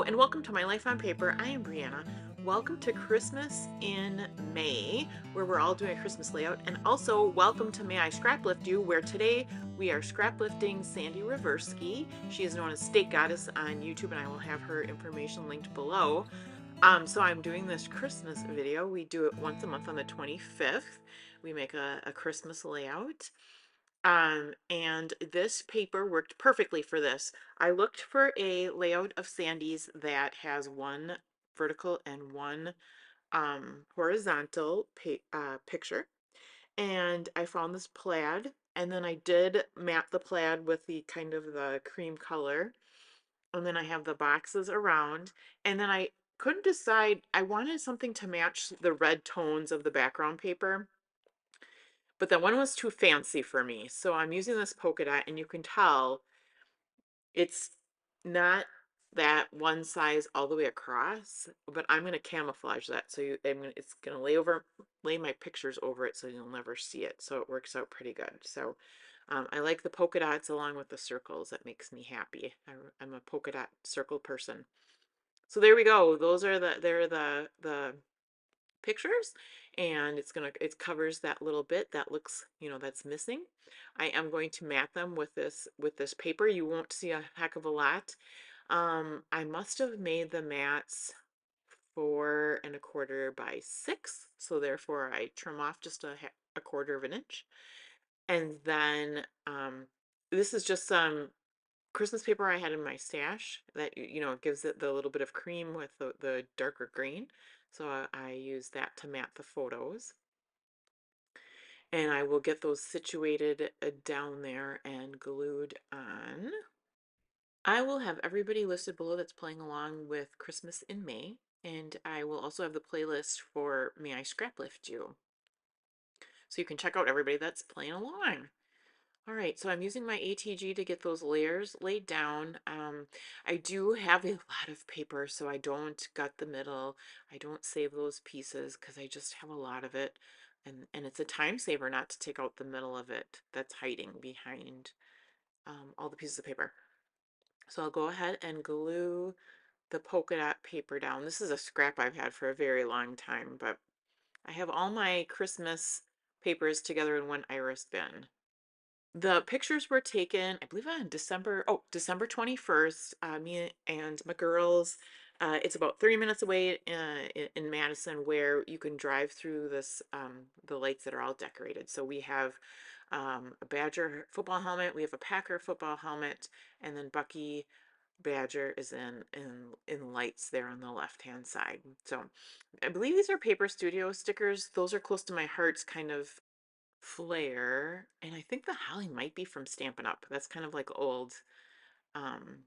and welcome to My Life on Paper. I am Brianna. Welcome to Christmas in May, where we're all doing a Christmas layout, and also welcome to May I Scraplift You, where today we are scraplifting Sandy Reverski. She is known as Steak Goddess on YouTube, and I will have her information linked below. So I'm doing this Christmas video. We do it once a month on the 25th. We make a Christmas layout. And this paper worked perfectly for this. I looked for a layout of Sandy's that has one vertical and one horizontal picture. And I found this plaid, and then I did map the plaid with the kind of the cream color. And then I have the boxes around, and then I couldn't decide. I wanted something to match the red tones of the background paper, but that one was too fancy for me. So I'm using this polka dot, and you can tell it's not that one size all the way across, but I'm going to camouflage that. So it's going to lay my pictures over it so you'll never see it. So it works out pretty good. So I like the polka dots along with the circles. That makes me happy. I'm a polka dot circle person. So there we go. They're the pictures, and it covers that little bit that looks, that's missing. I am going to mat them with this paper. You won't see a heck of a lot. I must have made the mats 4¼ by 6, so therefore I trim off just a quarter of an inch. And then this is just some Christmas paper I had in my stash that, it gives it the little bit of cream with the darker green. So I use that to mat the photos. And I will get those situated down there and glued on. I will have everybody listed below that's playing along with Christmas in May. And I will also have the playlist for May I Scraplift You. So you can check out everybody that's playing along. All right, so I'm using my ATG to get those layers laid down. I do have a lot of paper, so I don't gut the middle. I don't save those pieces because I just have a lot of it. And it's a time saver not to take out the middle of it that's hiding behind all the pieces of paper. So I'll go ahead and glue the polka dot paper down. This is a scrap I've had for a very long time, but I have all my Christmas papers together in one iris bin. The pictures were taken, I believe, on December 21st. Me and my girls. It's about 30 minutes away in Madison, where you can drive through the lights that are all decorated. So we have a Badger football helmet, we have a Packer football helmet, and then Bucky Badger is in lights there on the left-hand side. So I believe these are Paper Studio stickers. Those are close to my heart's kind of flare, and I think the holly might be from Stampin' Up. That's kind of like old, um,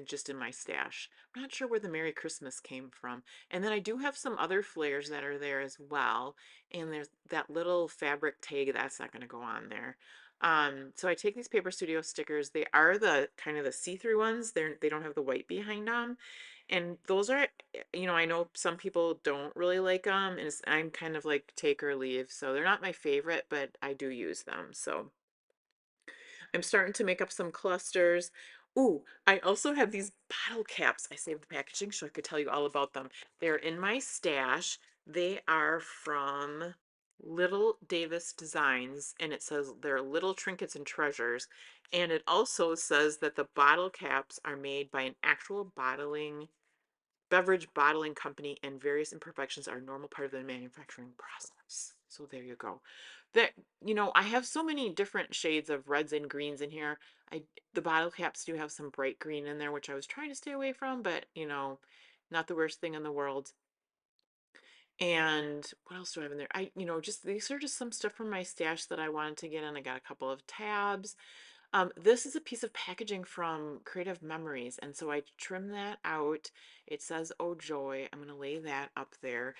just in my stash. I'm not sure where the Merry Christmas came from. And then I do have some other flares that are there as well. And there's that little fabric tag that's not going to go on there. So I take these Paper Studio stickers. They are the kind of the see-through ones. They don't have the white behind them. And those are, I know some people don't really like them, and I'm kind of like take or leave. So they're not my favorite, but I do use them. So I'm starting to make up some clusters. Ooh, I also have these bottle caps. I saved the packaging so I could tell you all about them. They're in my stash. They are from Little Davis Designs, and it says they're little trinkets and treasures. And it also says that the bottle caps are made by an actual beverage bottling company, and various imperfections are a normal part of the manufacturing process. So there you go. That, I have so many different shades of reds and greens in here. The bottle caps do have some bright green in there, which I was trying to stay away from, but not the worst thing in the world. And what else do I have in there? Just these are just some stuff from my stash that I wanted to get in. I got a couple of tabs. This is a piece of packaging from Creative Memories, and so I trimmed that out. It says "Oh Joy." I'm gonna lay that up there.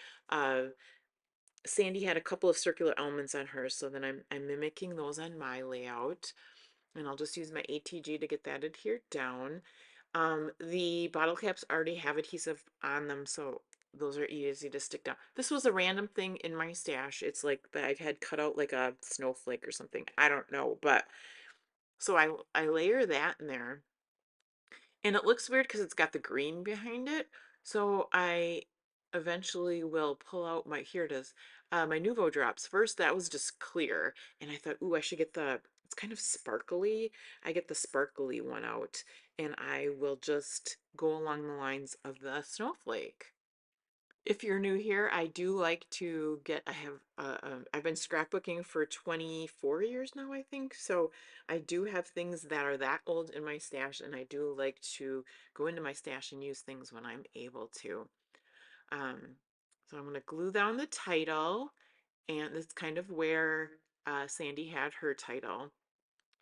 Sandy had a couple of circular elements on hers, so then I'm mimicking those on my layout, and I'll just use my ATG to get that adhered down. The bottle caps already have adhesive on them, so those are easy to stick down. This was a random thing in my stash. It's like that I had cut out like a snowflake or something. I don't know, but so I layer that in there. And it looks weird because it's got the green behind it. So I eventually will pull out my, here it is, my Nuvo drops. First, that was just clear. And I thought, ooh, I should get the, it's kind of sparkly. I get the sparkly one out and I will just go along the lines of the snowflake. If you're new here, I do like to get, I have, I've been scrapbooking for 24 years now, I think. So I do have things that are that old in my stash, and I do like to go into my stash and use things when I'm able to. Um, so I'm going to glue down the title, and that's kind of where Sandy had her title.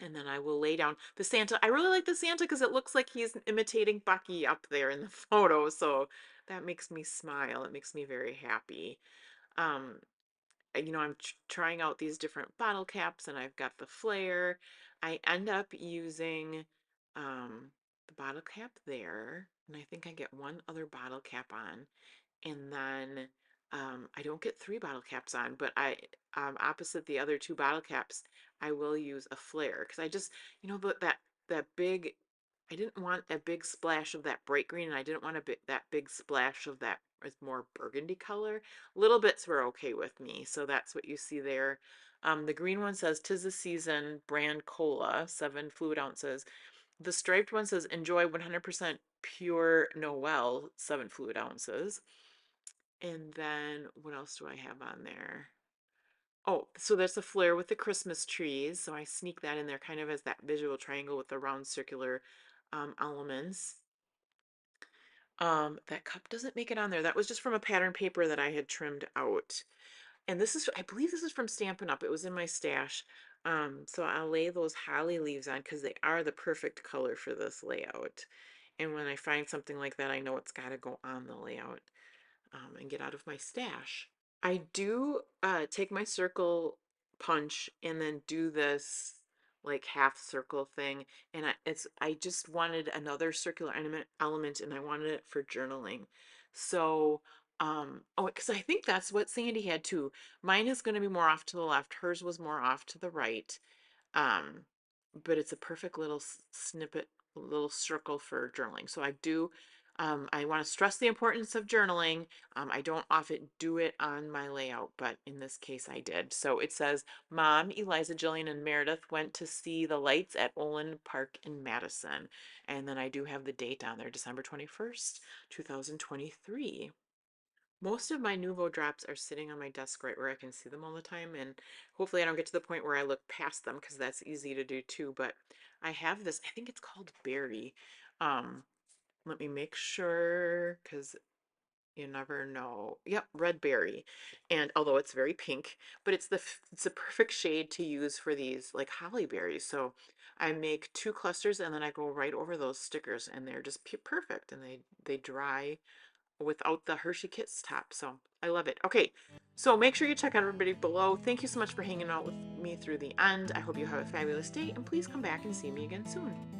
And then I will lay down the Santa. I really like the Santa because it looks like he's imitating Bucky up there in the photo. So that makes me smile. It makes me very happy. Um, you know, I'm trying out these different bottle caps and I've got the flare. I end up using the bottle cap there. And I think I get one other bottle cap on. And then I don't get three bottle caps on, but I opposite the other two bottle caps, I will use a flare because I just, you know, that big, I didn't want a big splash of that bright green, and I didn't want that big splash of that with more burgundy color. Little bits were okay with me, so that's what you see there. The green one says "'Tis the Season" brand cola, 7 fluid ounces. The striped one says "Enjoy 100% pure Noel," 7 fluid ounces. And then what else do I have on there? Oh, so there's a flare with the Christmas trees. So I sneak that in there kind of as that visual triangle with the round circular elements. That cup doesn't make it on there. That was just from a pattern paper that I had trimmed out. And this is, I believe this is from Stampin' Up. It was in my stash. So I'll lay those holly leaves on because they are the perfect color for this layout. And when I find something like that, I know it's got to go on the layout and get out of my stash. I do take my circle punch and then do this like half circle thing, and I just wanted another circular element and I wanted it for journaling. So oh, because I think that's what Sandy had too. Mine is going to be more off to the left, hers was more off to the right. Um, but it's a perfect little snippet, little circle for journaling. So I do, I want to stress the importance of journaling. I don't often do it on my layout, but in this case I did. So it says, Mom, Eliza, Jillian, and Meredith went to see the lights at Olin Park in Madison. And then I do have the date on there, December 21st, 2023. Most of my Nuvo drops are sitting on my desk right where I can see them all the time, and hopefully I don't get to the point where I look past them because that's easy to do too. But I have this, I think it's called Berry. Um, Let me make sure because you never know. Yep, red berry. And although it's very pink, but it's the perfect shade to use for these like holly berries. So I make 2 clusters and then I go right over those stickers and they're just perfect and they dry without the Hershey Kiss top. So I love it. Okay, so make sure you check out everybody below. Thank you so much for hanging out with me through the end. I hope you have a fabulous day, and please come back and see me again soon.